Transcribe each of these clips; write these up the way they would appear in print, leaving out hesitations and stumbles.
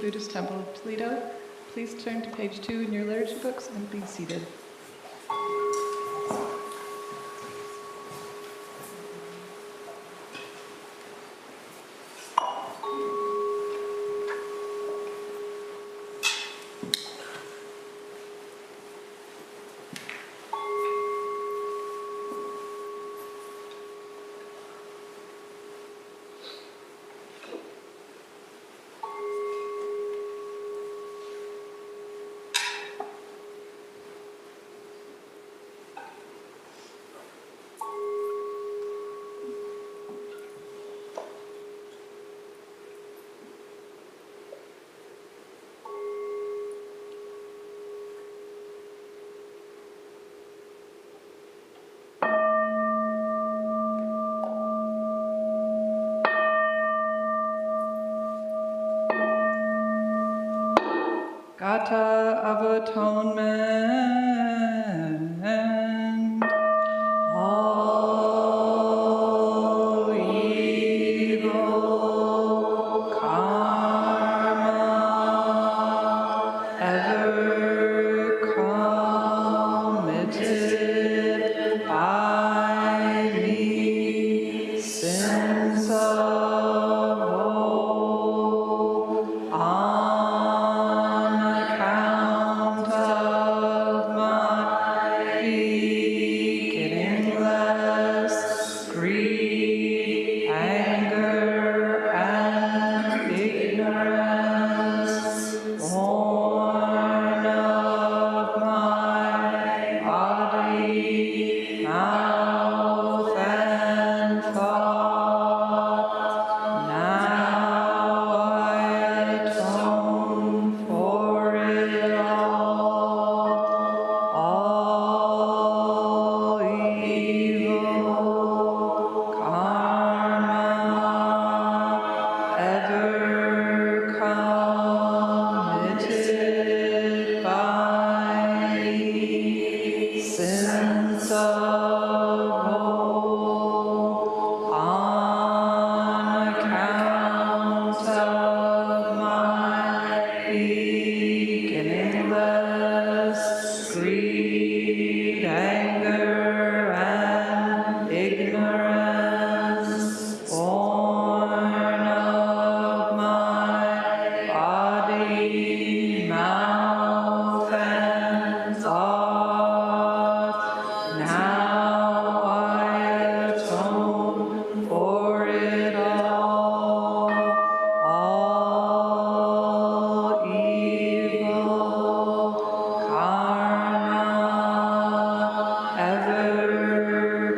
Buddhist temple of Toledo. Please turn to page 2 in your liturgy books and be seated. Gata of atonement, all evil karma ever committed by me, sins of old, greed, anger, and ignorance, born of my body, mouth, and thought. Now I atone for it all evil karma ever committed by me, sins of old, on account of my beginningless greed, anger, and ignorance, born of my body, mouth, and thought. Now I atone for it all evil karma ever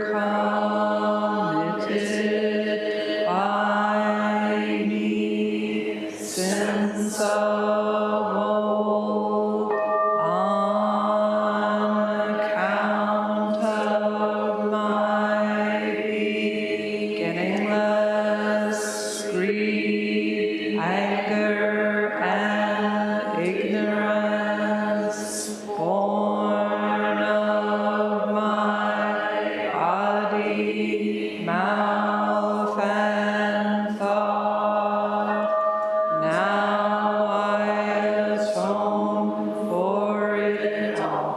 committed by me, sins of old, on account of my beginningless greed, anger, and ignorance, born of my body, mouth, and thought. Now I atone for it all.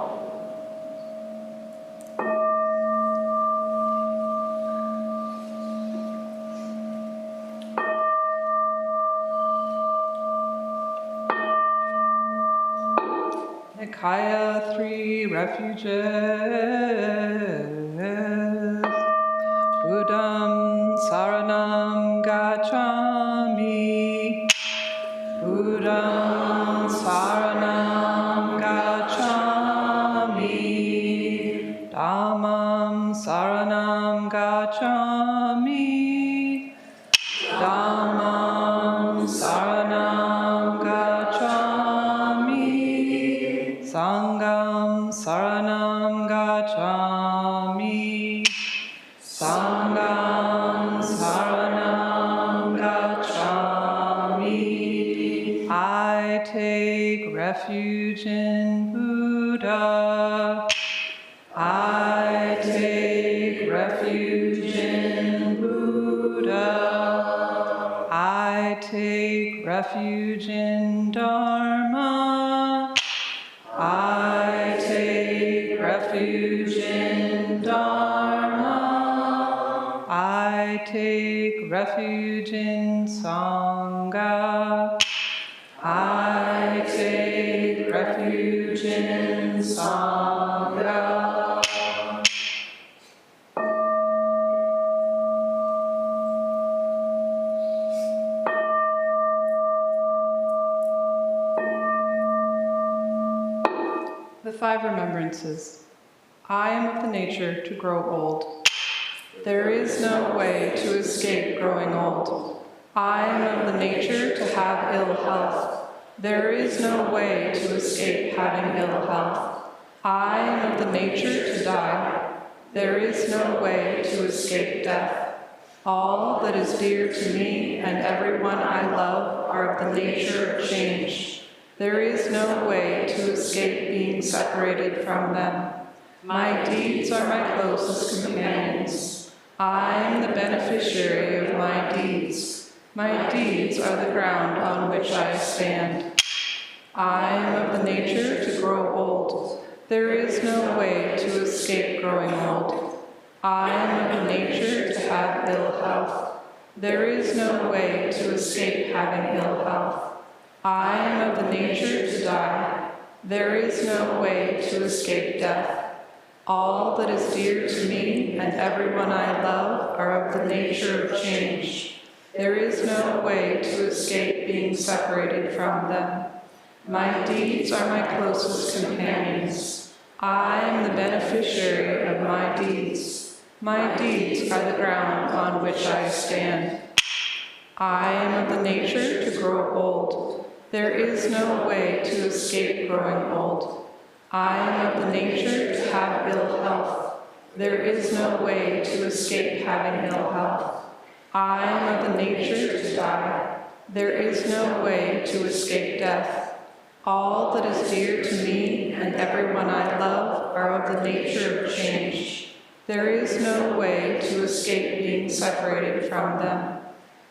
Nikaya 3 Refuges. Buddham Saranam Gacchami. Buddham Saranam Gacchami. Dhammam Saranam Gacchami. Dhammam Saranam Gacchami. Sangham Saranam Gacchami. Sangham Saranam Gacchami. I take refuge in Buddha. I take refuge in Buddha. I take refuge refuge in Dharma. I take refuge in Dharma. I take refuge in Sangha. I take refuge in Sangha. The 5 remembrances. I am of the nature to grow old. There is no way to escape growing old. I am of the nature to have ill health. There is no way to escape having ill health. I am of the nature to die. There is no way to escape death. All that is dear to me and everyone I love are of the nature of change. There is no way to escape being separated from them. My deeds are my closest companions. I am the beneficiary of my deeds. My deeds are the ground on which I stand. I am of the nature to grow old. There is no way to escape growing old. I am of the nature to have ill health. There is no way to escape having ill health. I am of the nature to die. There is no way to escape death. All that is dear to me and everyone I love are of the nature of change. There is no way to escape being separated from them. My deeds are my closest companions. I am the beneficiary of my deeds. My deeds are the ground on which I stand. I am of the nature to grow old. There is no way to escape growing old. I am of the nature to have ill health. There is no way to escape having ill health. I am of the nature to die. There is no way to escape death. All that is dear to me and everyone I love are of the nature of change. There is no way to escape being separated from them.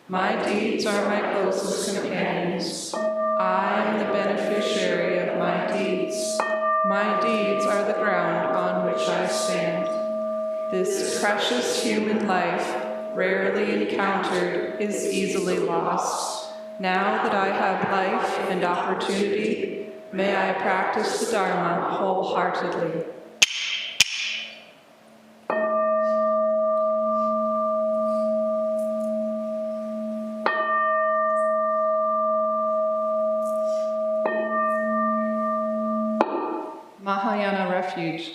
My deeds are my closest companions. I am the beneficiary of my deeds. My deeds are the ground on which I stand. This precious human life, rarely encountered, is easily lost. Now that I have life and opportunity, may I practice the Dharma wholeheartedly. Mahayana Refuge.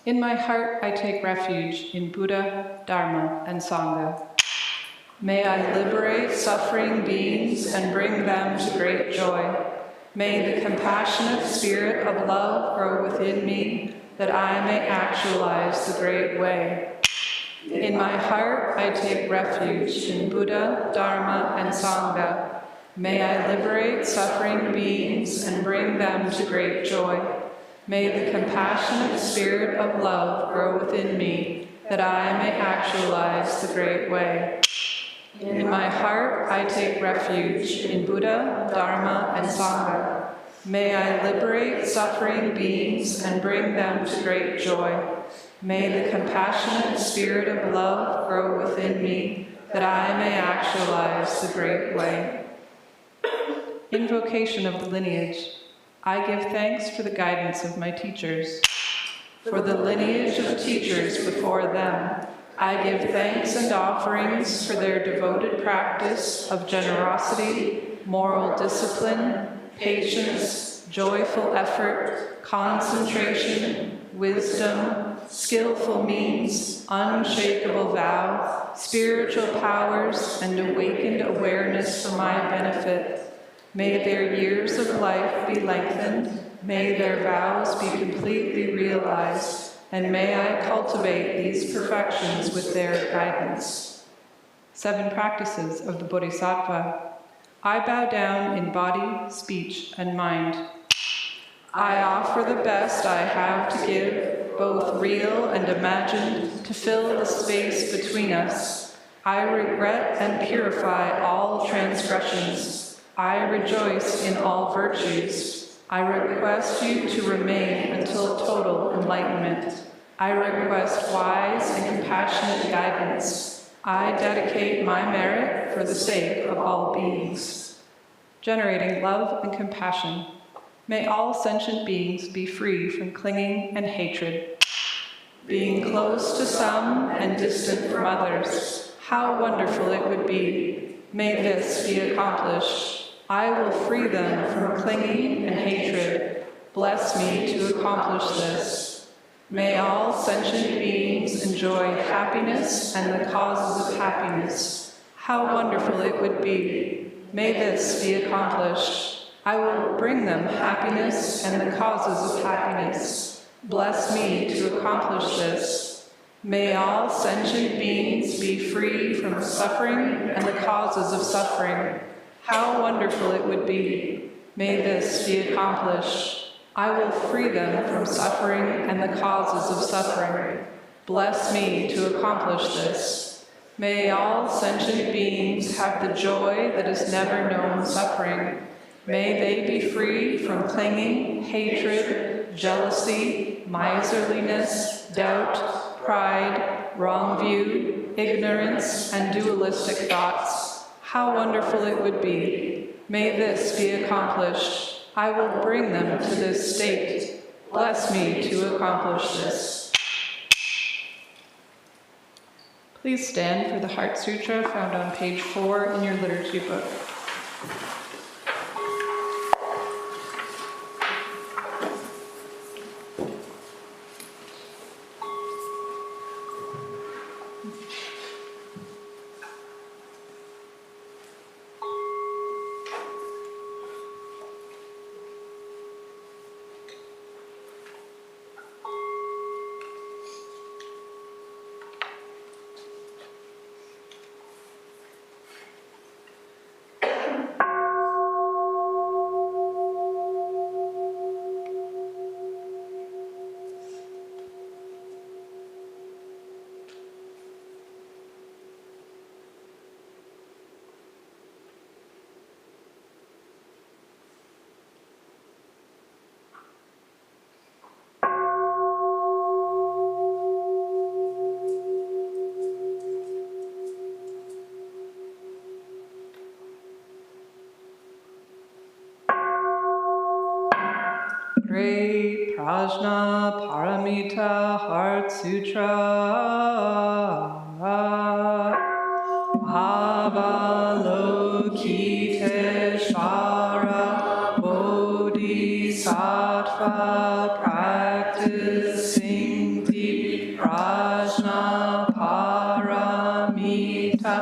In my heart I take refuge in Buddha, Dharma, and Sangha. May I liberate suffering beings and bring them to great joy. May the compassionate spirit of love grow within me, that I may actualize the great way. In my heart I take refuge in Buddha, Dharma, and Sangha. May I liberate suffering beings and bring them to great joy. May the compassionate spirit of love grow within me, that I may actualize the great way. In my heart I take refuge in Buddha, Dharma, and Sangha. May I liberate suffering beings and bring them to great joy. May the compassionate spirit of love grow within me, that I may actualize the great way. Invocation of the lineage. I give thanks for the guidance of my teachers. For the lineage of teachers before them, I give thanks and offerings for their devoted practice of generosity, moral discipline, patience, joyful effort, concentration, wisdom, skillful means, unshakable vow, spiritual powers, and awakened awareness for my benefit. May their years of life be lengthened, may their vows be completely realized, and may I cultivate these perfections with their guidance. 7 practices of the Bodhisattva. I bow down in body, speech, and mind. I offer the best I have to give, both real and imagined, to fill the space between us. I regret and purify all transgressions. I rejoice in all virtues. I request you to remain until total enlightenment. I request wise and compassionate guidance. I dedicate my merit for the sake of all beings. Generating love and compassion. May all sentient beings be free from clinging and hatred. Being close to some and distant from others, how wonderful it would be. May this be accomplished. I will free them from clinging and hatred. Bless me to accomplish this. May all sentient beings enjoy happiness and the causes of happiness. How wonderful it would be. May this be accomplished. I will bring them happiness and the causes of happiness. Bless me to accomplish this. May all sentient beings be free from suffering and the causes of suffering. How wonderful it would be. May this be accomplished. I will free them from suffering and the causes of suffering. Bless me to accomplish this. May all sentient beings have the joy that has never known suffering. May they be free from clinging, hatred, jealousy, miserliness, doubt, pride, wrong view, ignorance, and dualistic thoughts. How wonderful it would be. May this be accomplished. I will bring them to this state. Bless me to accomplish this. Please stand for the Heart Sutra found on page 4 in your liturgy book. Great Prajna Paramita Heart Sutra. Avalokiteshvara Bodhisattva practicing deep Prajna Paramita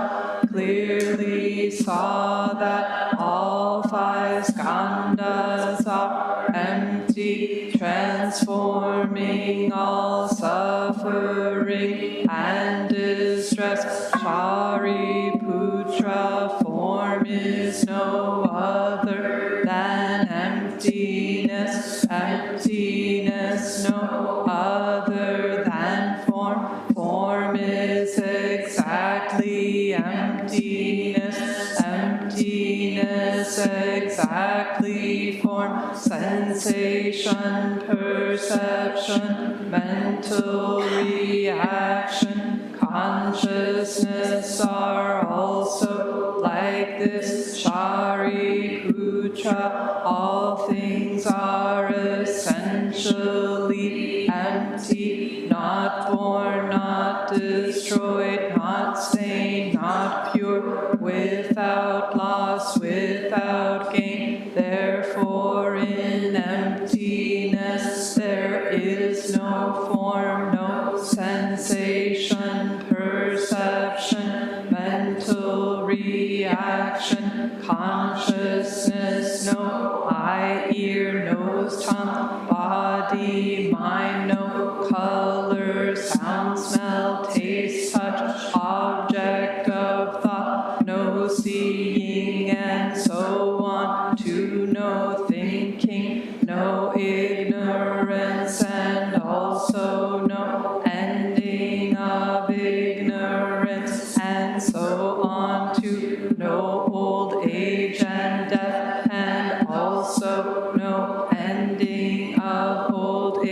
clearly saw that all 5 skandhas are empty, transforming all suffering and distress. Shariputra, form is no other than emptiness. Emptiness, no other than form. Form is exactly emptiness. Emptiness, exactly form. Sensation, perception, mental reaction, consciousness are also like this. Shariputra, all things are essentially empty, not born, not destroyed, not stained, not pure, without loss, without gain. Therefore, in emptiness there is no form, no sensation, perception, mental reaction, consciousness, no eye, ear, nose, tongue, body, mind, no color, sound, smell, taste, touch, object of thought, no seeing, and so on, to no thinking, no ignorance, and also no ending of ignorance, and so on, to no old age and death.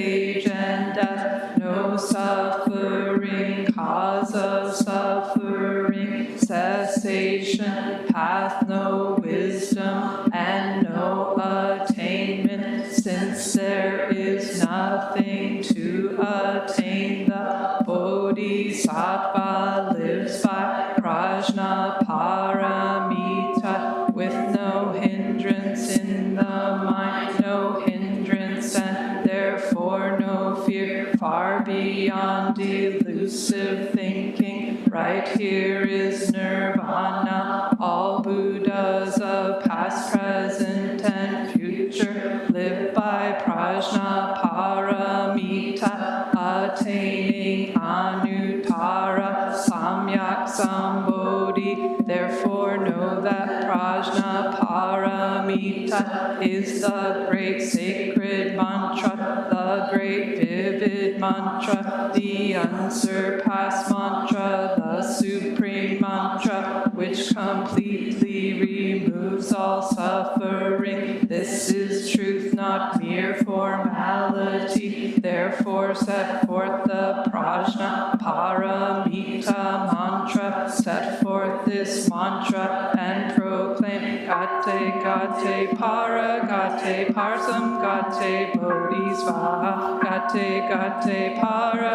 age and death, no suffering, cause of suffering, cessation, hath no wisdom, and no attainment, since there is nothing to attain. The Bodhisattva lives by prajna paramita, with no hindrance in the mind, no hindrance and therefore no fear, far beyond elusive thinking. Right here is nirvana. All Buddhas of past, present, and future live by prajna paramita, attaining anuttara samyak sambodhi. Therefore know that prajna paramita is the great sacred mantra, the great vivid mantra, the unsurpassed mantra, the supreme mantra, which completely removes all suffering. This is truth, not mere formality. Therefore set forth the prajna paramita mantra. Set forth this mantra and proclaim Gate Gate Para Gate Parsam Gate Bodhisvaha. Gate Gate Para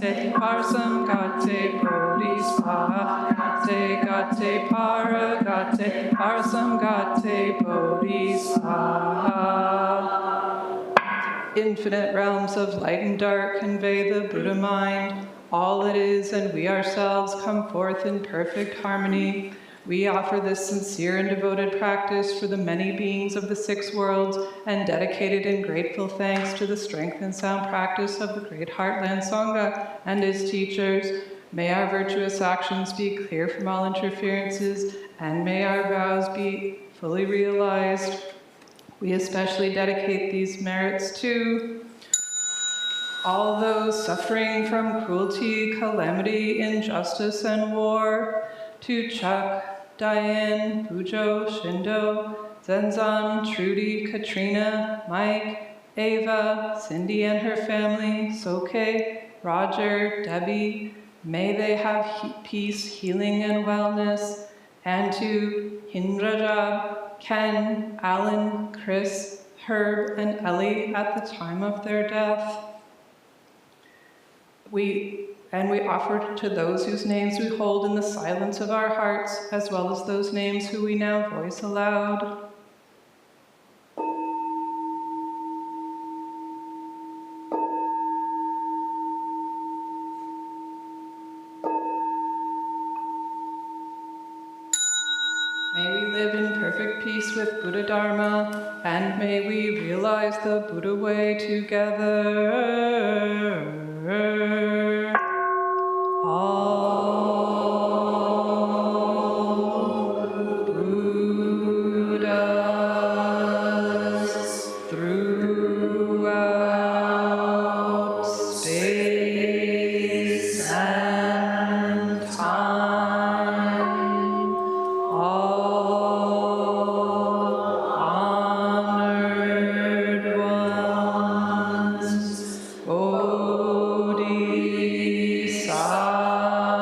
Gate Parsam Gate Bodhisvaha. Gate Gate Para Gate Parsam Gate Bodhisvaha. Infinite realms of light and dark convey the Buddha mind. All it is and we ourselves come forth in perfect harmony. We offer this sincere and devoted practice for the many beings of the 6 worlds, and dedicated in grateful thanks to the strength and sound practice of the Great Heartland Sangha and its teachers. May our virtuous actions be clear from all interferences, and may our vows be fully realized. We especially dedicate these merits to all those suffering from cruelty, calamity, injustice, and war, to Chuck, Diane, Pujo, Shindo, Zenzan, Trudy, Katrina, Mike, Ava, Cindy and her family, Soke, Roger, Debbie. May they have peace, healing, and wellness. And to Hindrajab, Ken, Alan, Chris, Herb, and Ellie at the time of their death. We offer to those whose names we hold in the silence of our hearts, as well as those names who we now voice aloud. May we live in perfect peace with Buddha Dharma, and may we realize the Buddha way together. All Buddhas throughout space and time, all honored ones, Bodhisattvas,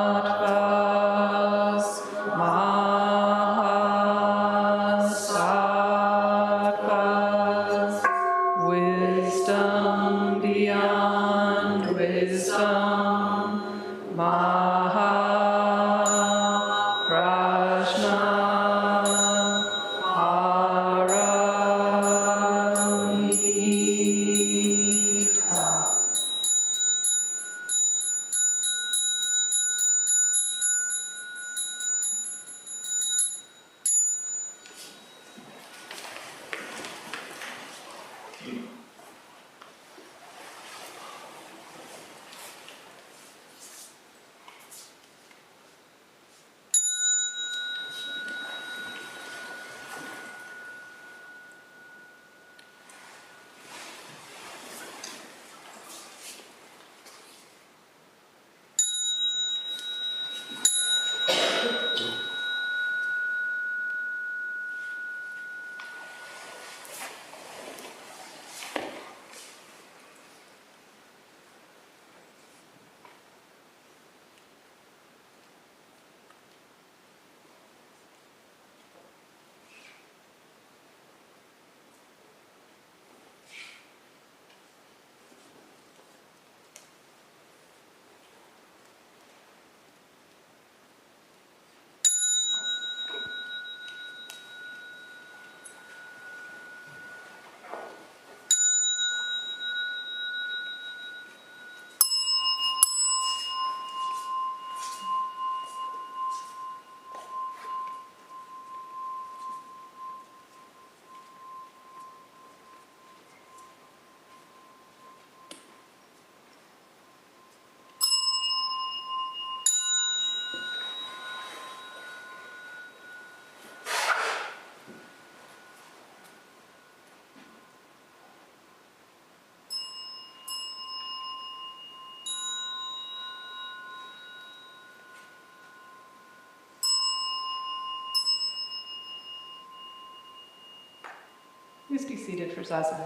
Please be seated for Zazen.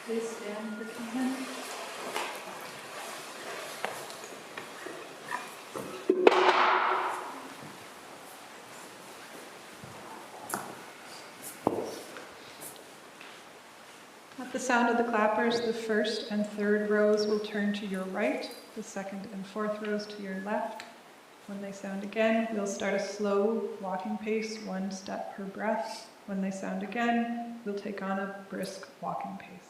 Please stand for 2 minutes. At the sound of the clappers, the first and third rows will turn to your right, the second and fourth rows to your left. When they sound again, we'll start a slow walking pace, 1 step per breath. When they sound again, we'll take on a brisk walking pace.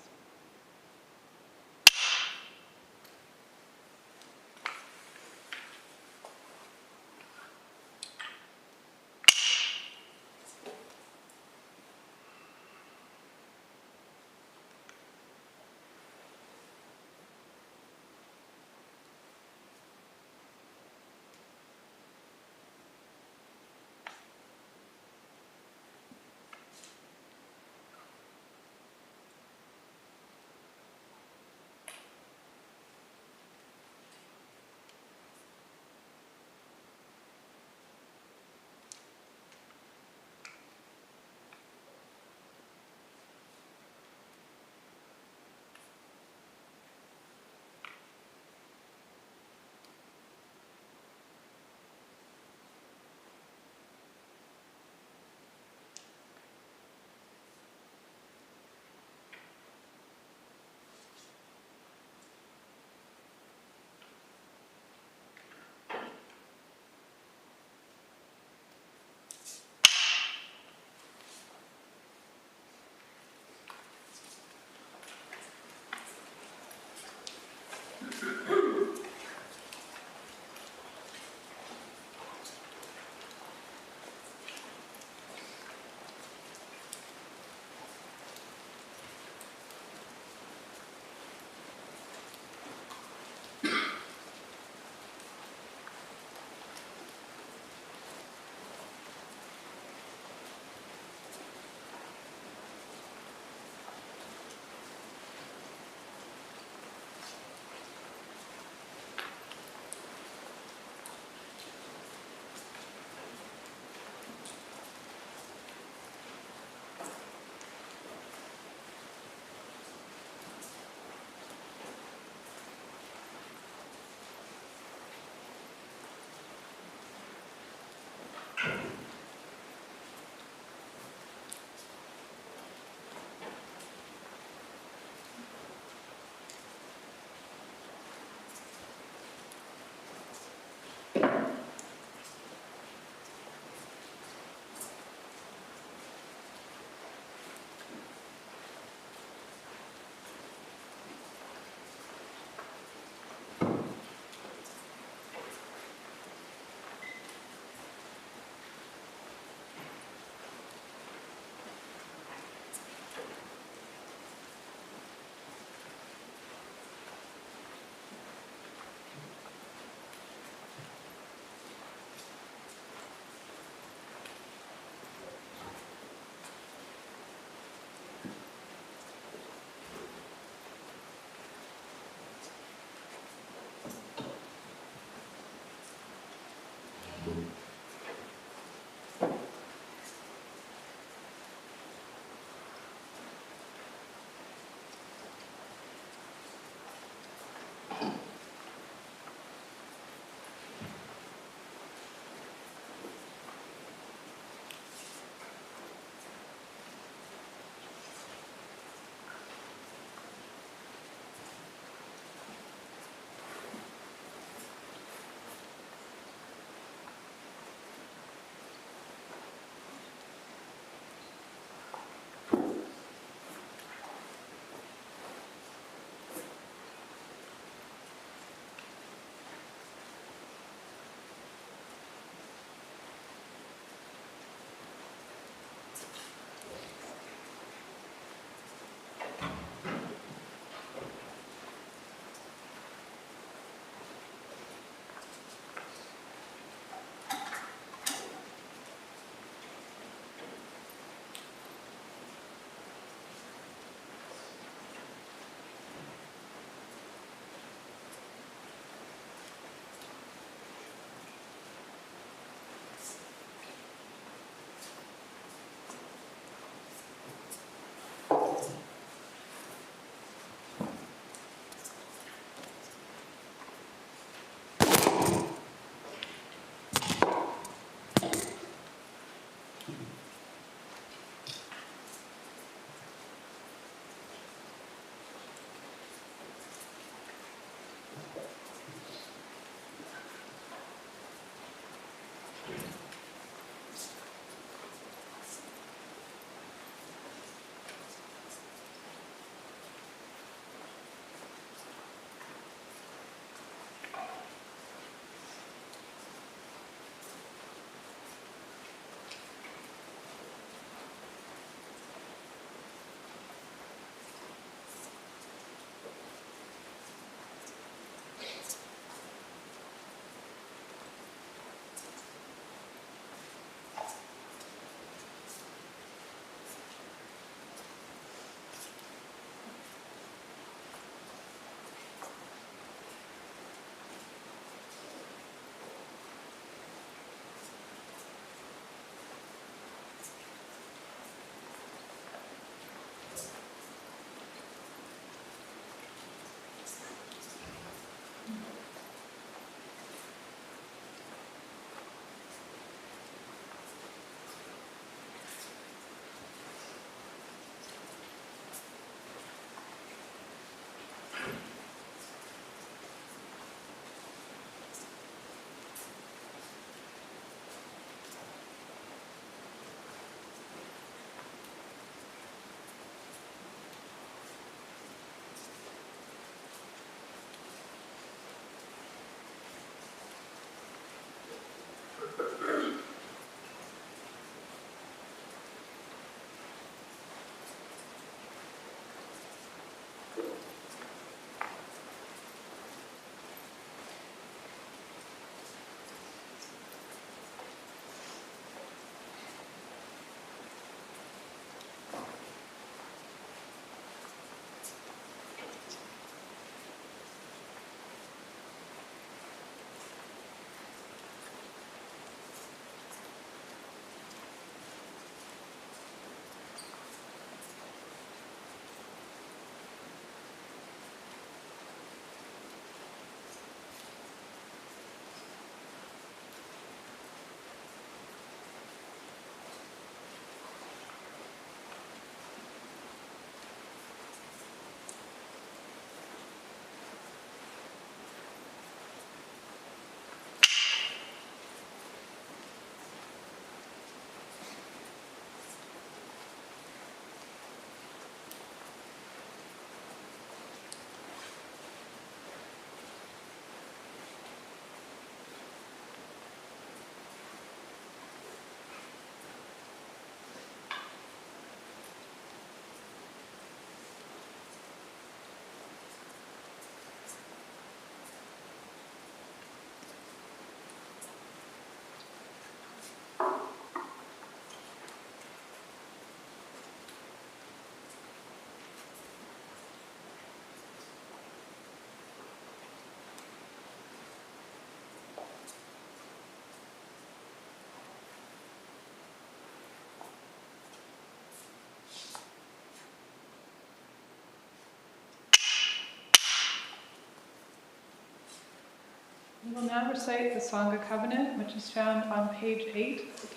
We will now recite the Sangha Covenant, which is found on page 8, at the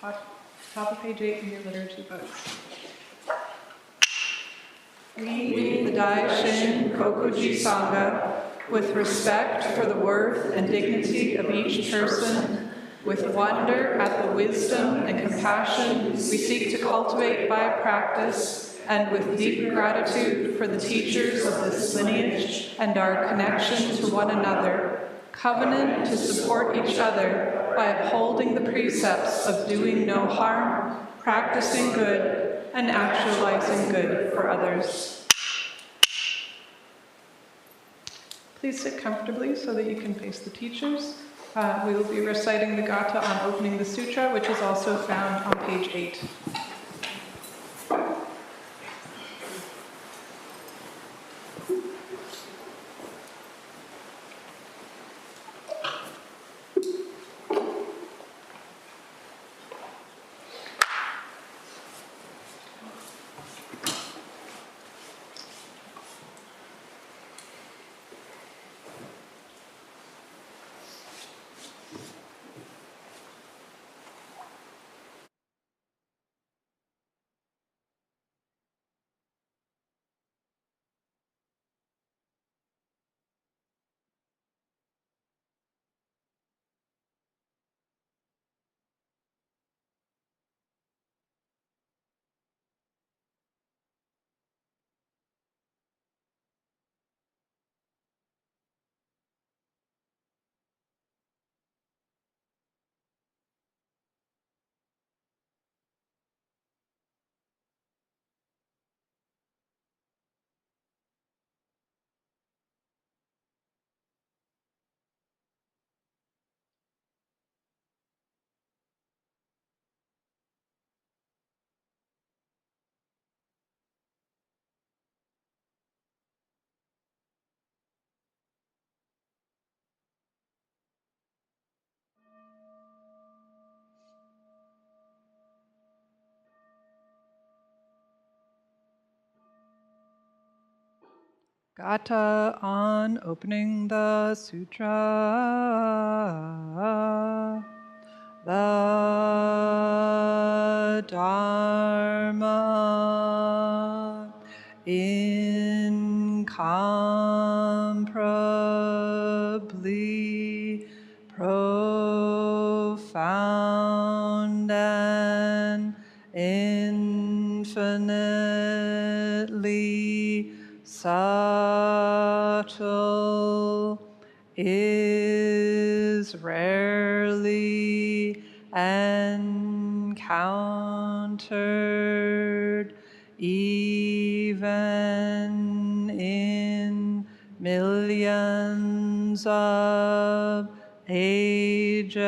top of page 8 in your liturgy books. We, the Daishin Kokuji Sangha, with respect for the worth and dignity of each person, with wonder at the wisdom and compassion we seek to cultivate by practice, and with deep gratitude for the teachers of this lineage and our connection to one another, covenant to support each other by upholding the precepts of doing no harm, practicing good, and actualizing good for others. Please sit comfortably so that you can face the teachers. We will be reciting the Gatha on opening the sutra, which is also found on page 8. Gatha on opening the sutra. The Dharma incomparably profound and infinitely subtle is rarely encountered even in millions of ages.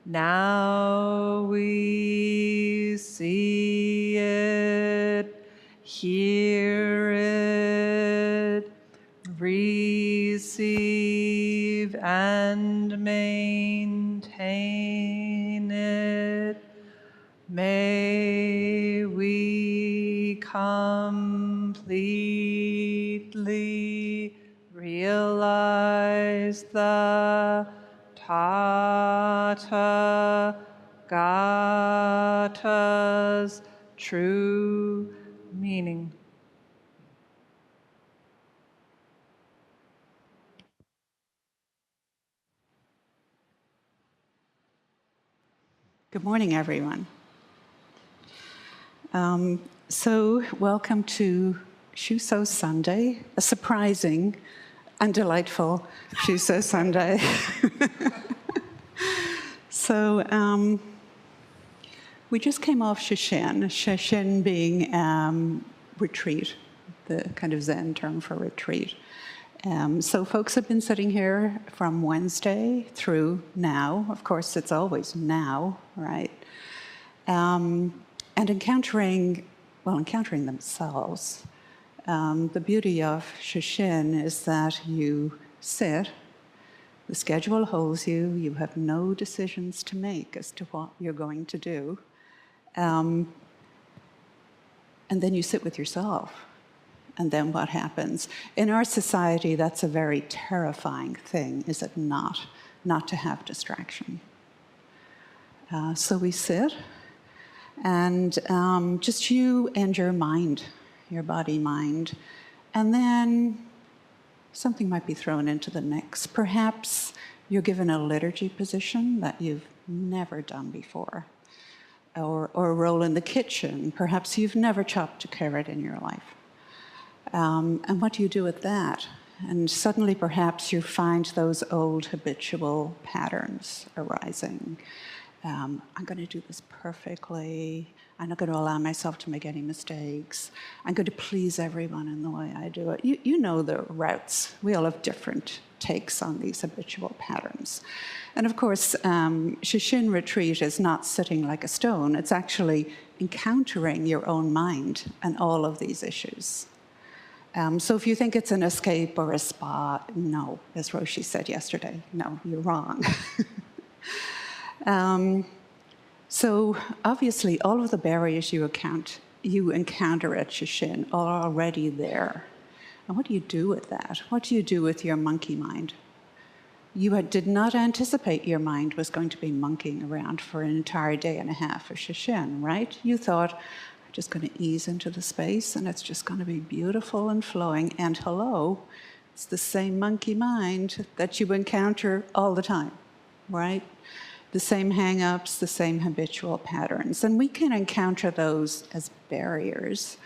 Now we see it, hear it, receive and maintain it. May we completely realize the Tathagata's true meaning. Good morning, everyone. So welcome to Shuso Sunday, a surprising and delightful Shuso Sunday. So we just came off Shishin being retreat, the kind of Zen term for retreat. So folks have been sitting here from Wednesday through now. Of course, it's always now, right? And encountering themselves. The beauty of Shishin is that you sit, the schedule holds you, you have no decisions to make as to what you're going to do. And then you sit with yourself. and then what happens? In our society, that's a very terrifying thing, is it not? Not to have distraction. So we sit, and just you and your mind, your body-mind, and then something might be thrown into the mix. Perhaps you're given a liturgy position that you've never done before, or a role in the kitchen. Perhaps you've never chopped a carrot in your life. And what do you do with that? And suddenly, perhaps you find those old habitual patterns arising. I'm going to do this perfectly. I'm not going to allow myself to make any mistakes. I'm going to please everyone in the way I do it. You know the routes. We all have different takes on these habitual patterns. And of course, Shishin retreat is not sitting like a stone. It's actually encountering your own mind and all of these issues. So if you think it's an escape or a spa, no, as Roshi said yesterday, no, you're wrong. So obviously, all of the barriers you encounter at Shishin are already there. And what do you do with that? What do you do with your monkey mind? You did not anticipate your mind was going to be monkeying around for an entire day and a half of Shishin, right? You thought, I'm just going to ease into the space, and it's just going to be beautiful and flowing. And hello, it's the same monkey mind that you encounter all the time, right? The same hang-ups, the same habitual patterns. And we can encounter those as barriers,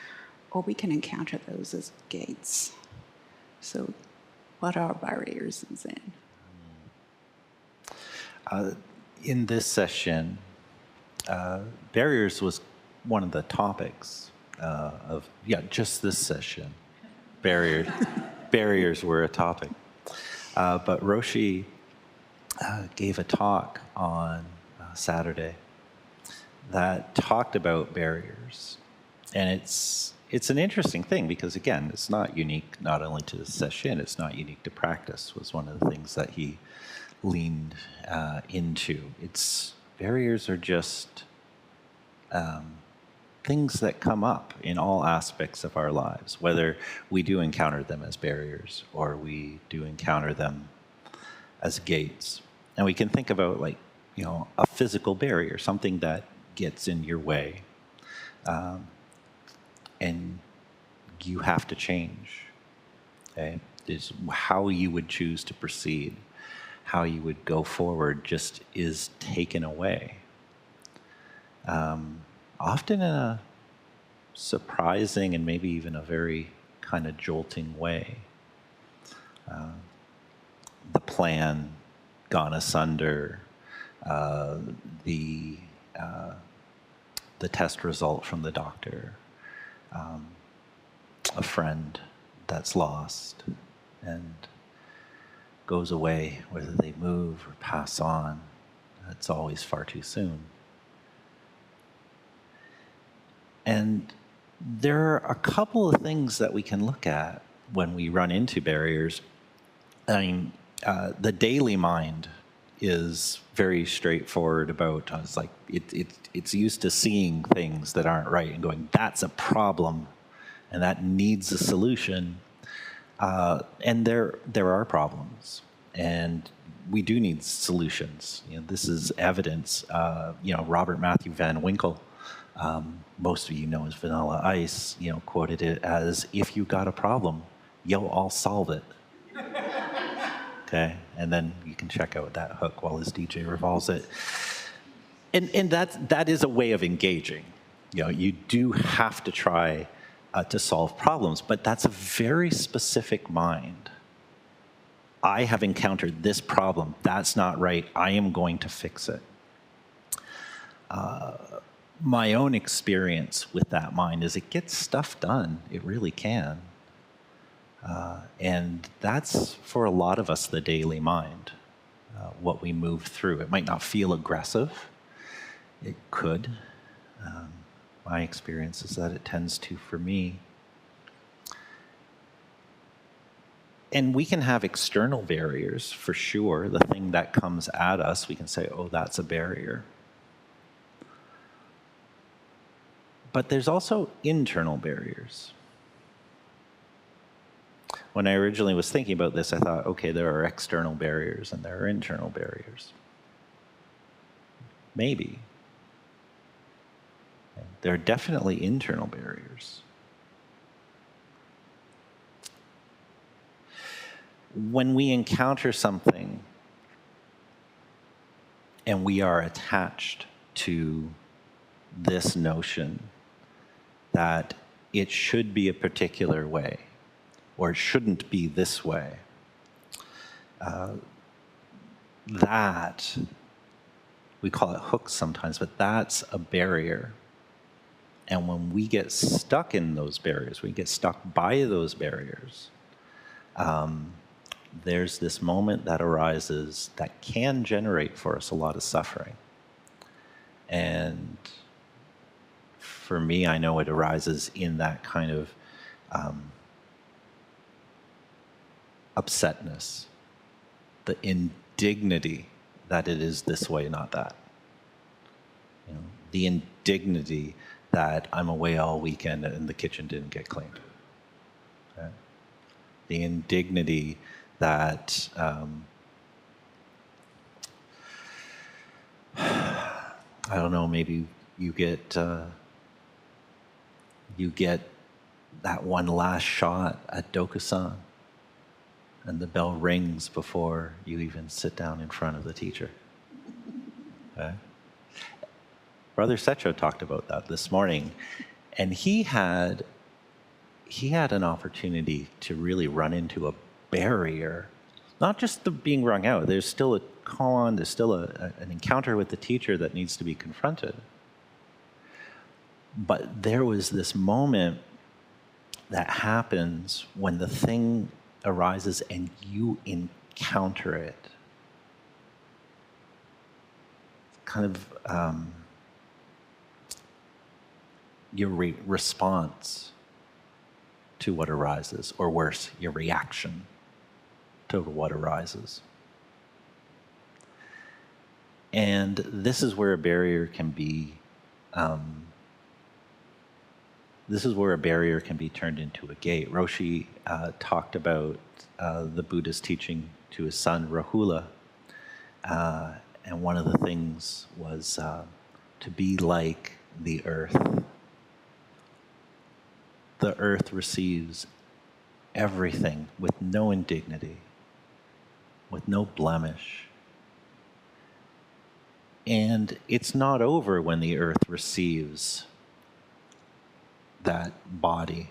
or we can encounter those as gates. So what are barriers in Zen? In this session, barriers was one of the topics of just this session. Barriers were a topic. But Roshi gave a talk on Saturday that talked about barriers. And it's an interesting thing because, again, it's not unique not only to session, it's not unique to practice, was one of the things that he leaned into. Barriers are just things that come up in all aspects of our lives, whether we do encounter them as barriers or we do encounter them as gates. And we can think about a physical barrier, something that gets in your way, and you have to change. Okay? Is how you would choose to proceed, how you would go forward just is taken away. Often in a surprising and maybe even a very kind of jolting way. The plan gone asunder, the test result from the doctor, a friend that's lost and goes away, whether they move or pass on, it's always far too soon. And there are a couple of things that we can look at when we run into barriers. I mean, the daily mind is very straightforward about, it's used to seeing things that aren't right and going, that's a problem, and that needs a solution. And there are problems, and we do need solutions. This is evidence. Robert Matthew Van Winkle, most of you know as Vanilla Ice, quoted it as, if you got a problem, I'll solve it. Okay, and then you can check out that hook while his DJ revolves it. And that is a way of engaging. You do have to try to solve problems, but that's a very specific mind. I have encountered this problem. That's not right. I am going to fix it. My own experience with that mind is it gets stuff done. It really can. And that's, for a lot of us, the daily mind, what we move through. It might not feel aggressive. It could. My experience is that it tends to for me. And we can have external barriers, for sure. The thing that comes at us, we can say, oh, that's a barrier. But there's also internal barriers. when I originally was thinking about this, I thought, okay, there are external barriers and there are internal barriers. Maybe. There are definitely internal barriers. When we encounter something and we are attached to this notion that it should be a particular way, or it shouldn't be this way, that, we call it hooks sometimes, but that's a barrier. And when we get stuck in those barriers, we get stuck by those barriers, there's this moment that arises that can generate for us a lot of suffering. And for me, I know it arises in that kind of upsetness, the indignity that it is this way, not that. You know, the indignity that I'm away all weekend and the kitchen didn't get cleaned. Okay? The indignity that I don't know, maybe you get that one last shot at Dokusan and the bell rings before you even sit down in front of the teacher. Okay? Brother Secho talked about that this morning, and he had an opportunity to really run into a barrier, not just the being wrung out. There's still a koan, there's still an encounter with the teacher that needs to be confronted. But there was this moment that happens when the thing arises and you encounter it. Kind of your response to what arises, or worse, your reaction to what arises. And this is where a barrier can be turned into a gate. Roshi talked about the Buddhist teaching to his son Rahula, and one of the things was to be like the earth. The earth receives everything with no indignity, with no blemish. And it's not over when the earth receives that body.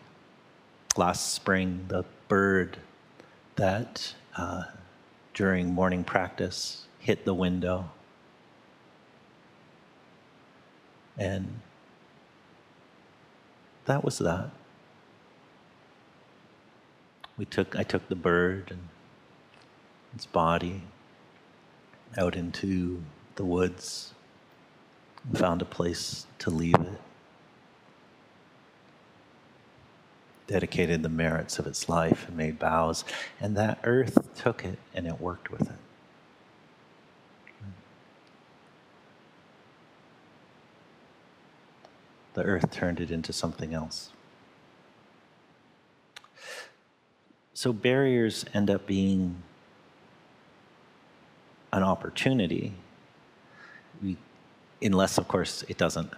Last spring, the bird that during morning practice hit the window. And that was that. I took the bird and its body out into the woods and found a place to leave it. Dedicated the merits of its life and made vows, and that earth took it and it worked with it. The earth turned it into something else. So barriers end up being an opportunity, unless, of course, it doesn't.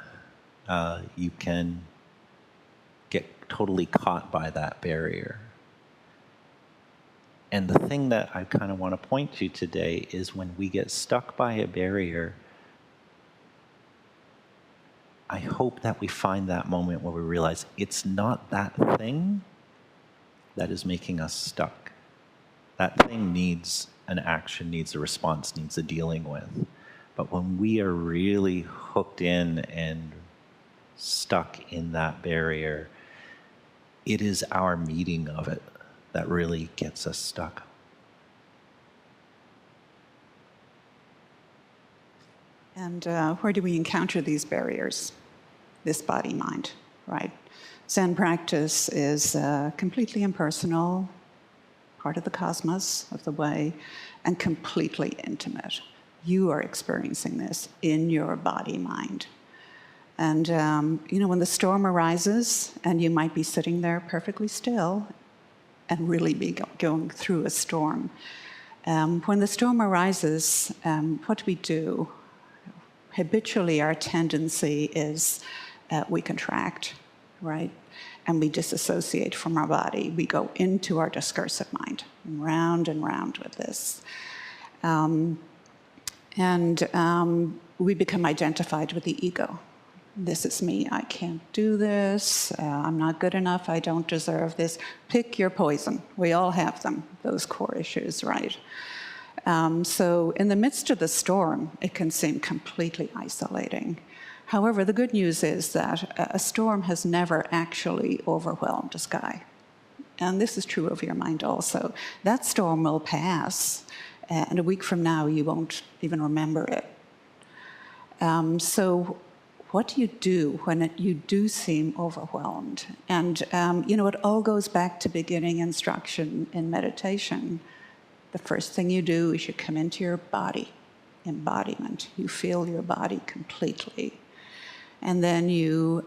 You can get totally caught by that barrier. And the thing that I kind of want to point to today is when we get stuck by a barrier, I hope that we find that moment where we realize it's not that thing that is making us stuck. That thing needs an action, needs a response, needs a dealing with. But when we are really hooked in and stuck in that barrier, it is our meeting of it that really gets us stuck. And where do we encounter these barriers? This body-mind, right? Zen practice is completely impersonal, part of the cosmos, of the way, and completely intimate. You are experiencing this in your body-mind. And when the storm arises, and you might be sitting there perfectly still, and really be going through a storm. When the storm arises, what do we do? Habitually, our tendency is we contract, right? And we disassociate from our body. We go into our discursive mind, and round with this. We become identified with the ego. This is me, I can't do this, I'm not good enough, I don't deserve this. Pick your poison. We all have them, those core issues, right? So in the midst of the storm, it can seem completely isolating. However, the good news is that a storm has never actually overwhelmed a sky. And this is true of your mind also. That storm will pass, and a week from now, you won't even remember it. So what do you do when you do seem overwhelmed? And, it all goes back to beginning instruction in meditation. The first thing you do is you come into your body, embodiment. You feel your body completely. And then you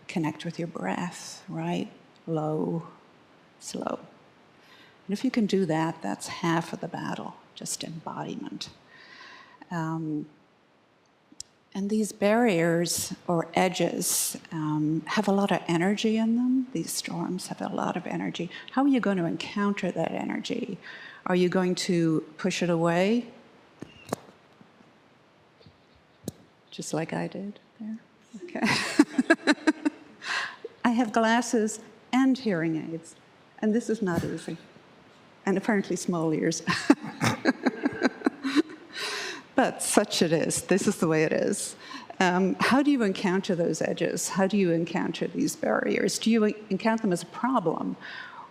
connect with your breath, right? Low, slow. And if you can do that, that's half of the battle, just embodiment. And these barriers or edges have a lot of energy in them. These storms have a lot of energy. How are you going to encounter that energy? Are you going to push it away? Just like I did there? Okay. I have glasses and hearing aids, and this is not easy. And apparently small ears. But such it is. This is the way it is. How do you encounter those edges? How do you encounter these barriers? Do you encounter them as a problem,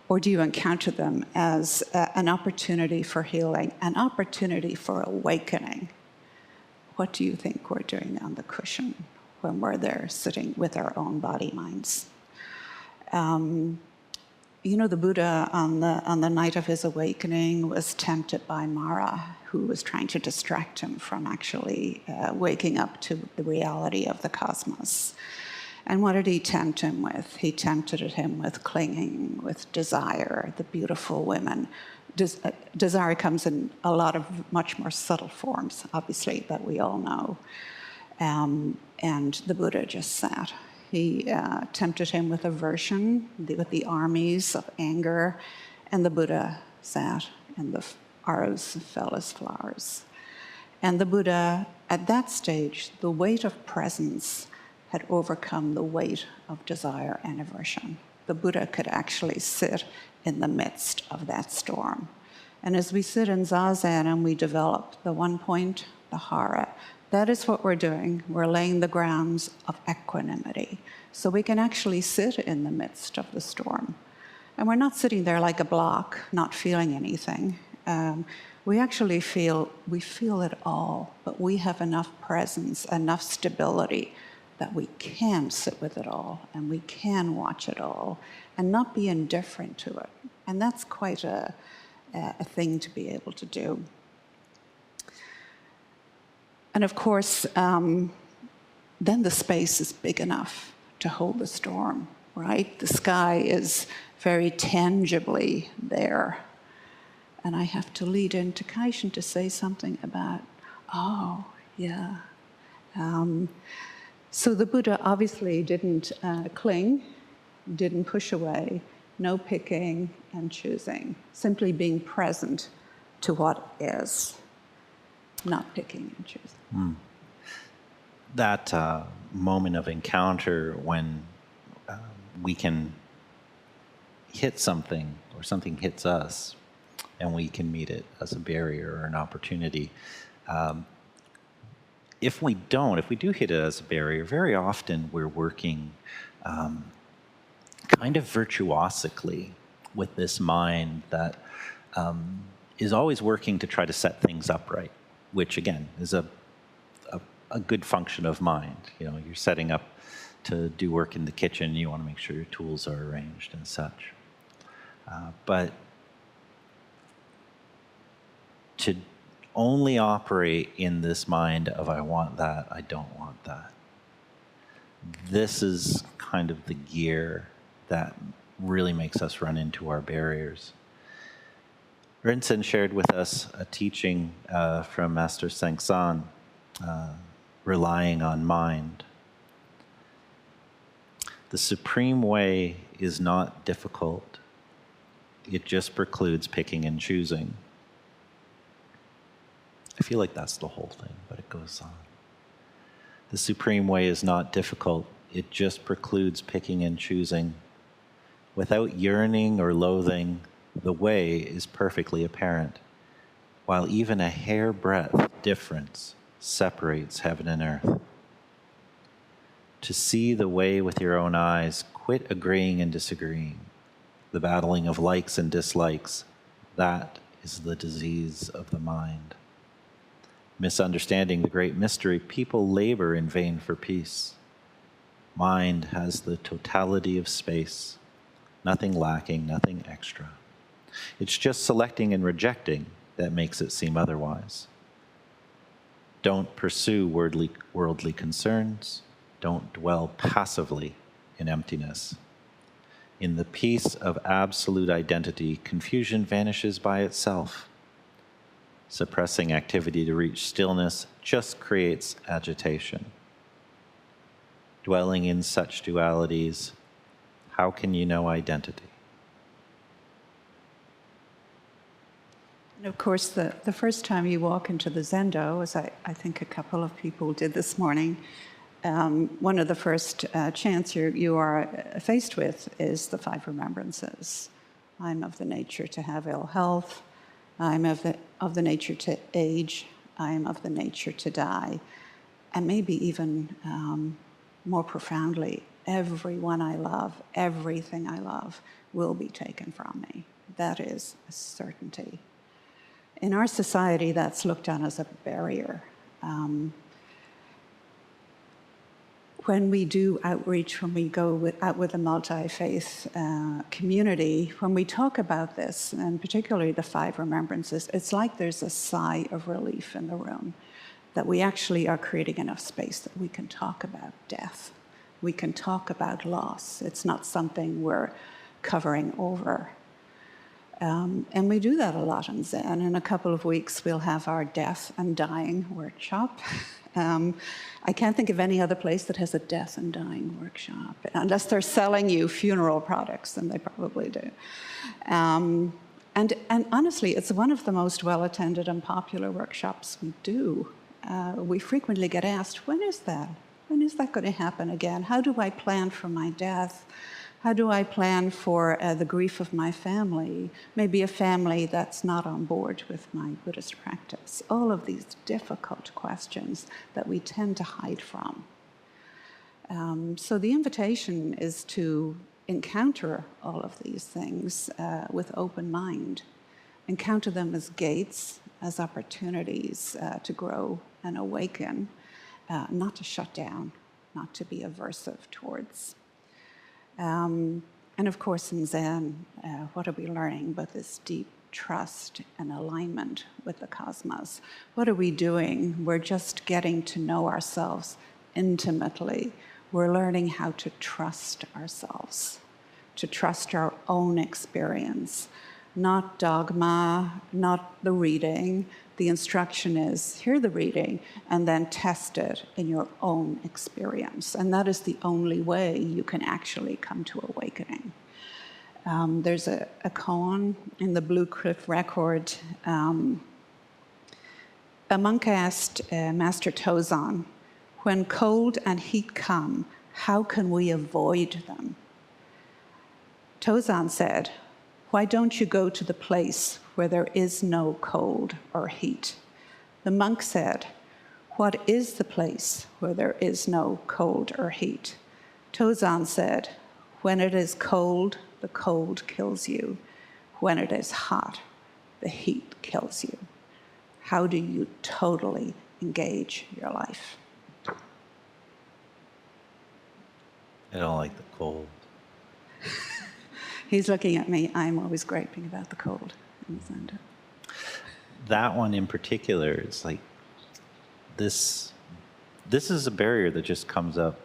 or do you encounter them as an opportunity for healing, an opportunity for awakening? What do you think we're doing on the cushion when we're there sitting with our own body minds? The Buddha on the night of his awakening was tempted by Mara, who was trying to distract him from actually waking up to the reality of the cosmos. And what did he tempt him with? He tempted him with clinging, with desire, the beautiful women. Desire comes in a lot of much more subtle forms, obviously, that we all know. And the Buddha just sat. He tempted him with aversion, with the armies of anger, and the Buddha sat, and the arrows fell as flowers. And the Buddha, at that stage, the weight of presence had overcome the weight of desire and aversion. The Buddha could actually sit in the midst of that storm. And as we sit in Zazen and we develop the 1 point, the hara, that is what we're doing. We're laying the grounds of equanimity. So we can actually sit in the midst of the storm. And we're not sitting there like a block, not feeling anything. We actually feel it all, but we have enough presence, enough stability that we can sit with it all and we can watch it all and not be indifferent to it. And that's quite a thing to be able to do. And of course, then the space is big enough to hold the storm, right? The sky is very tangibly there. And I have to lead into Kaishin to say something about, So the Buddha obviously didn't cling, didn't push away, no picking and choosing, simply being present to what is, not picking and choosing. That moment of encounter when we can hit something or something hits us and we can meet it as a barrier or an opportunity. If we do hit it as a barrier, very often we're working kind of virtuosically with this mind that is always working to try to set things up right, which again is a good function of mind. You're setting up to do work in the kitchen, you want to make sure your tools are arranged and such. But to only operate in this mind of I want that, I don't want that. This is kind of the gear that really makes us run into our barriers. Rinzin shared with us a teaching from Master Sengsan, relying on mind. The supreme way is not difficult. It just precludes picking and choosing. I feel like that's the whole thing, but it goes on. The supreme way is not difficult. It just precludes picking and choosing. Without yearning or loathing, the way is perfectly apparent, while even a hair-breadth difference separates heaven and earth. To see the way with your own eyes, quit agreeing and disagreeing. The battling of likes and dislikes, that is the disease of the mind. Misunderstanding the great mystery, people labor in vain for peace. Mind has the totality of space, nothing lacking, nothing extra. It's just selecting and rejecting that makes it seem otherwise. Don't pursue worldly concerns. Don't dwell passively in emptiness. In the peace of absolute identity, confusion vanishes by itself. Suppressing activity to reach stillness just creates agitation. Dwelling in such dualities, how can you know identity? And of course, the first time you walk into the Zendo, as I think a couple of people did this morning, one of the first chants you are faced with is the 5 remembrances. I'm of the nature to have ill health. I'm of the nature to age. I am of the nature to die. And maybe even more profoundly, everyone I love, everything I love will be taken from me. That is a certainty. In our society, that's looked on as a barrier. When we do outreach, when we go out with a multi-faith community, when we talk about this, and particularly the 5 remembrances, it's like there's a sigh of relief in the room, that we actually are creating enough space that we can talk about death. We can talk about loss. It's not something we're covering over. And we do that a lot in Zen. In a couple of weeks, we'll have our death and dying workshop. I can't think of any other place that has a death and dying workshop. Unless they're selling you funeral products, then they probably do. And honestly, it's one of the most well-attended and popular workshops we do. We frequently get asked, when is that? When is that going to happen again? How do I plan for my death? How do I plan for the grief of my family? Maybe a family that's not on board with my Buddhist practice. All of these difficult questions that we tend to hide from. So the invitation is to encounter all of these things with open mind. Encounter them as gates, as opportunities to grow and awaken, not to shut down, not to be aversive towards. And of course, in Zen, what are we learning but this deep trust and alignment with the cosmos? What are we doing? We're just getting to know ourselves intimately. We're learning how to trust ourselves, to trust our own experience, not dogma, not the reading. The instruction is, hear the reading and then test it in your own experience. And that is the only way you can actually come to awakening. There's a koan in the Blue Cliff Record. A monk asked Master Tozan, when cold and heat come, how can we avoid them? Tozan said, why don't you go to the place where there is no cold or heat? The monk said, what is the place where there is no cold or heat? Tozan said, when it is cold, the cold kills you. When it is hot, the heat kills you. How do you totally engage your life? I don't like the cold. He's looking at me. I'm always griping about the cold in the Zendo. That one in particular, it's like this is a barrier that just comes up.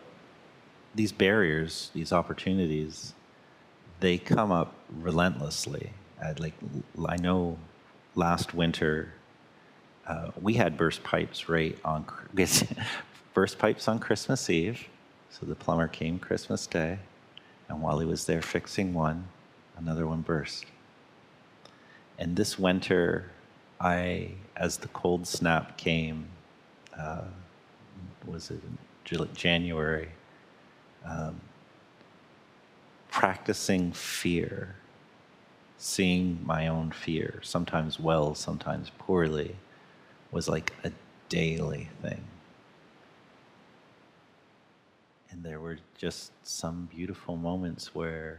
These barriers, these opportunities, they come up relentlessly. I know last winter we had burst pipes burst pipes on Christmas Eve. So the plumber came Christmas Day, and while he was there fixing one, another one burst. And this winter, as the cold snap came, was it January, practicing fear, seeing my own fear, sometimes well, sometimes poorly, was like a daily thing. And there were just some beautiful moments where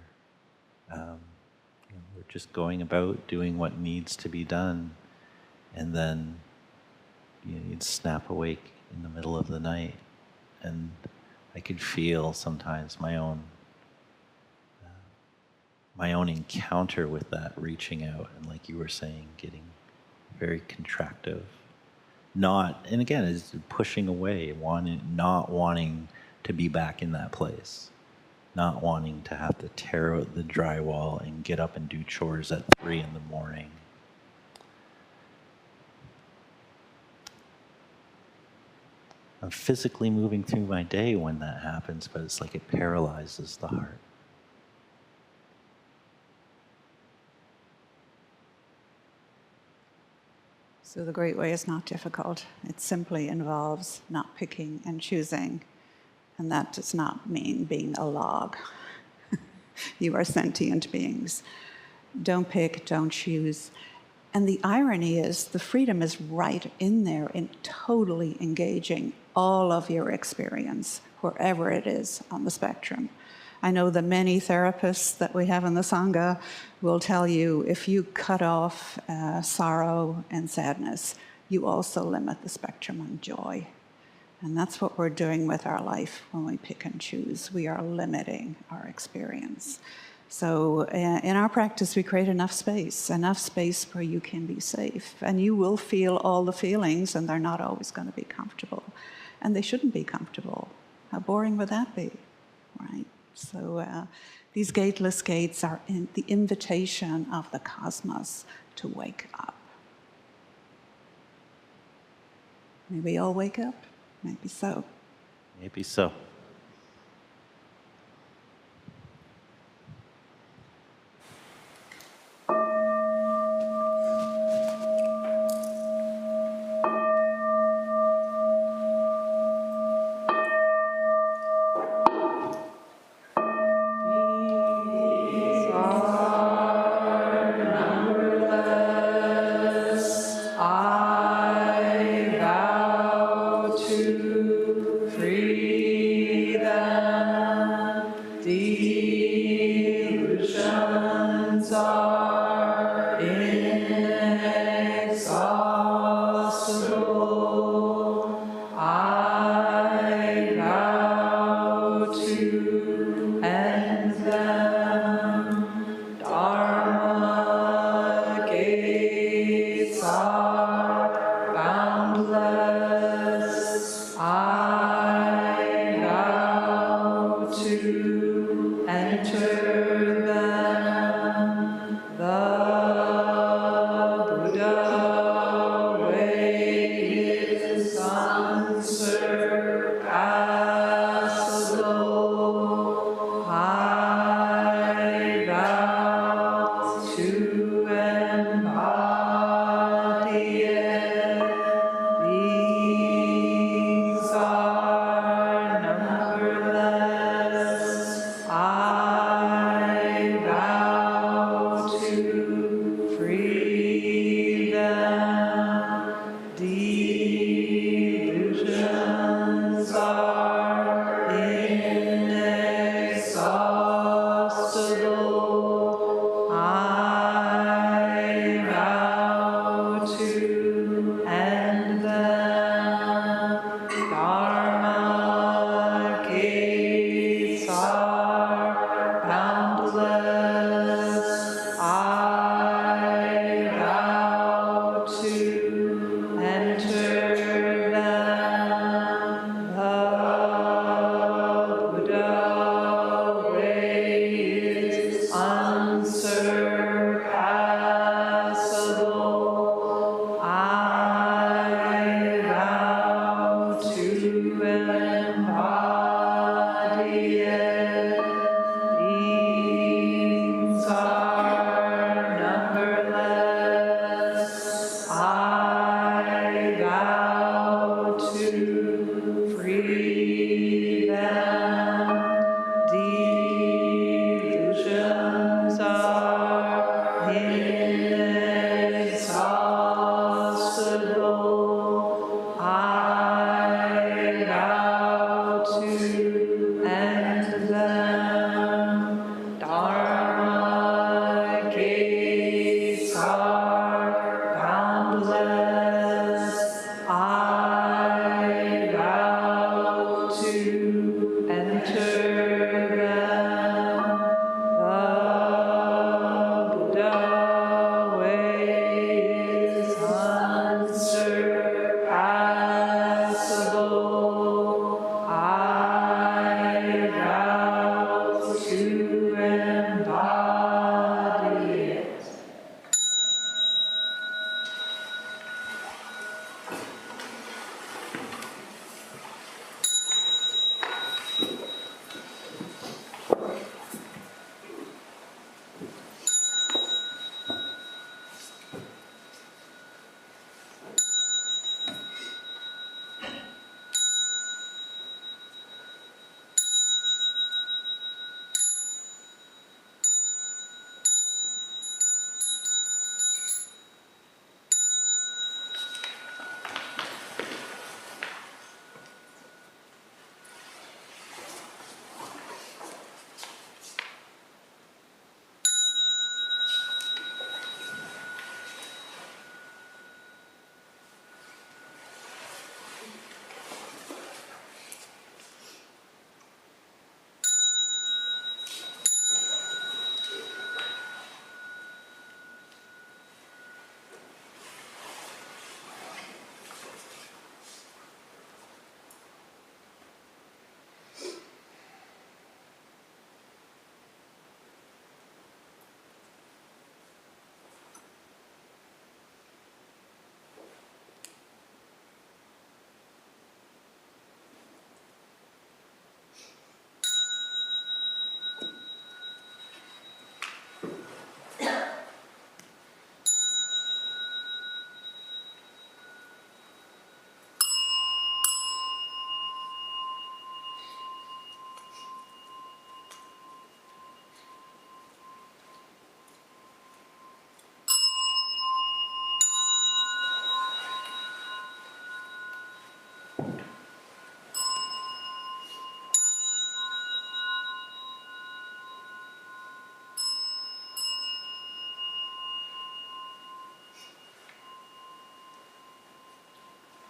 we're just going about doing what needs to be done, and then you'd snap awake in the middle of the night, and I could feel sometimes my own encounter with that, reaching out, and like you were saying, getting very contractive. And again, it's pushing away, not wanting to be back in that place, not wanting to have to tear out the drywall and get up and do chores at 3 a.m. I'm physically moving through my day when that happens, but it's like it paralyzes the heart. So the Great Way is not difficult. It simply involves not picking and choosing. And that does not mean being a log. You are sentient beings. Don't pick, don't choose. And the irony is the freedom is right in there in totally engaging all of your experience, wherever it is on the spectrum. I know the many therapists that we have in the Sangha will tell you if you cut off sorrow and sadness, you also limit the spectrum on joy. And that's what we're doing with our life when we pick and choose. We are limiting our experience. So in our practice, we create enough space where you can be safe. And you will feel all the feelings, and they're not always going to be comfortable. And they shouldn't be comfortable. How boring would that be, right? So these gateless gates are the invitation of the cosmos to wake up. May we all wake up? Maybe so. Maybe so.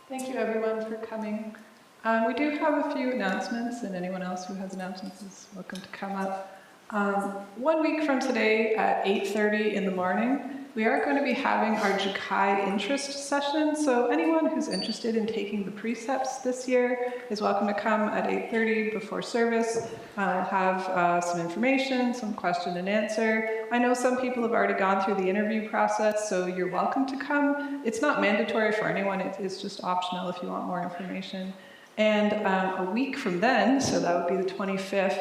Thank you, everyone, for coming. We do have a few announcements, and anyone else who has announcements is welcome to come up. 1 week from today at 8:30 in the morning, we are going to be having our Jukai interest session. So anyone who's interested in taking the precepts this year is welcome to come at 8:30 before service. I'll have some information, some question and answer. I know some people have already gone through the interview process, so you're welcome to come. It's not mandatory for anyone. It's just optional if you want more information. And a week from then, so that would be the 25th,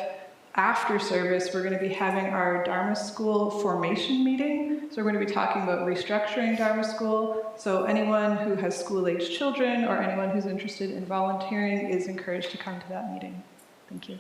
after service, we're going to be having our Dharma School formation meeting. So we're going to be talking about restructuring Dharma School. So anyone who has school-aged children or anyone who's interested in volunteering is encouraged to come to that meeting. Thank you.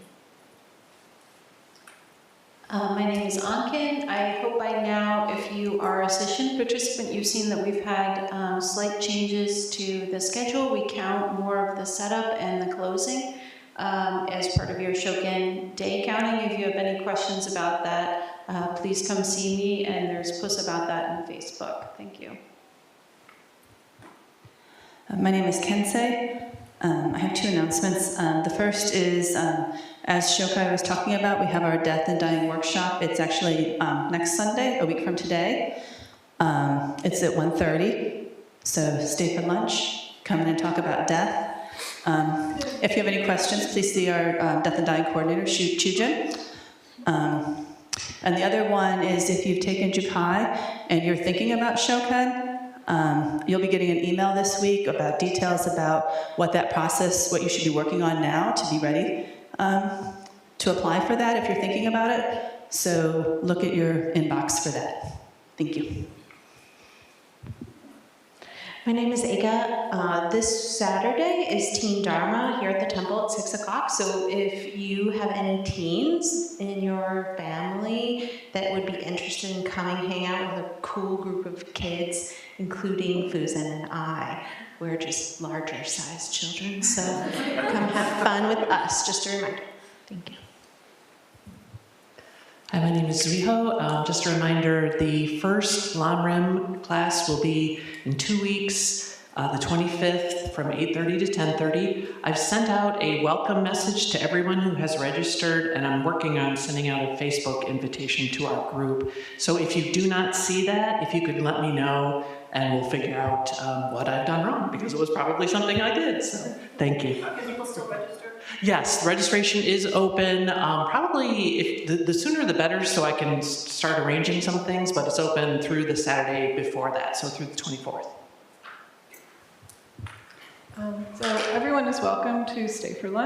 My name is Ankin. I hope by now, if you are a session participant, you've seen that we've had slight changes to the schedule. We count more of the setup and the closing as part of your Shokin day counting. If you have any questions about that, please come see me, and there's a post about that on Facebook. Thank you. My name is Kensei. I have two announcements. The first is, as Shokai was talking about, we have our Death and Dying workshop. It's actually next Sunday, a week from today. It's at 1:30, so stay for lunch. Come in and talk about death. If you have any questions, please see our Death and Dying coordinator, Chujin. And the other one is, if you've taken Jukai and you're thinking about Shokan, you'll be getting an email this week about details about what that process, what you should be working on now to be ready to apply for that if you're thinking about it. So look at your inbox for that. Thank you. My name is Ega. This Saturday is Teen Dharma here at the temple at 6 o'clock. So if you have any teens in your family that would be interested in coming hang out with a cool group of kids, including Fusen and I, we're just larger sized children. So come have fun with us. Just a reminder. Thank you. Hi, my name is Riho. Just a reminder, the first Lamrim class will be in 2 weeks, the 25th from 8:30 to 10:30. I've sent out a welcome message to everyone who has registered, and I'm working on sending out a Facebook invitation to our group. So if you do not see that, if you could let me know, and we'll figure out what I've done wrong, because it was probably something I did. So thank you. Can people still register? Yes, registration is open. Probably if the sooner the better, so I can start arranging some things, but it's open through the Saturday before that, so through the 24th. So everyone is welcome to stay for lunch.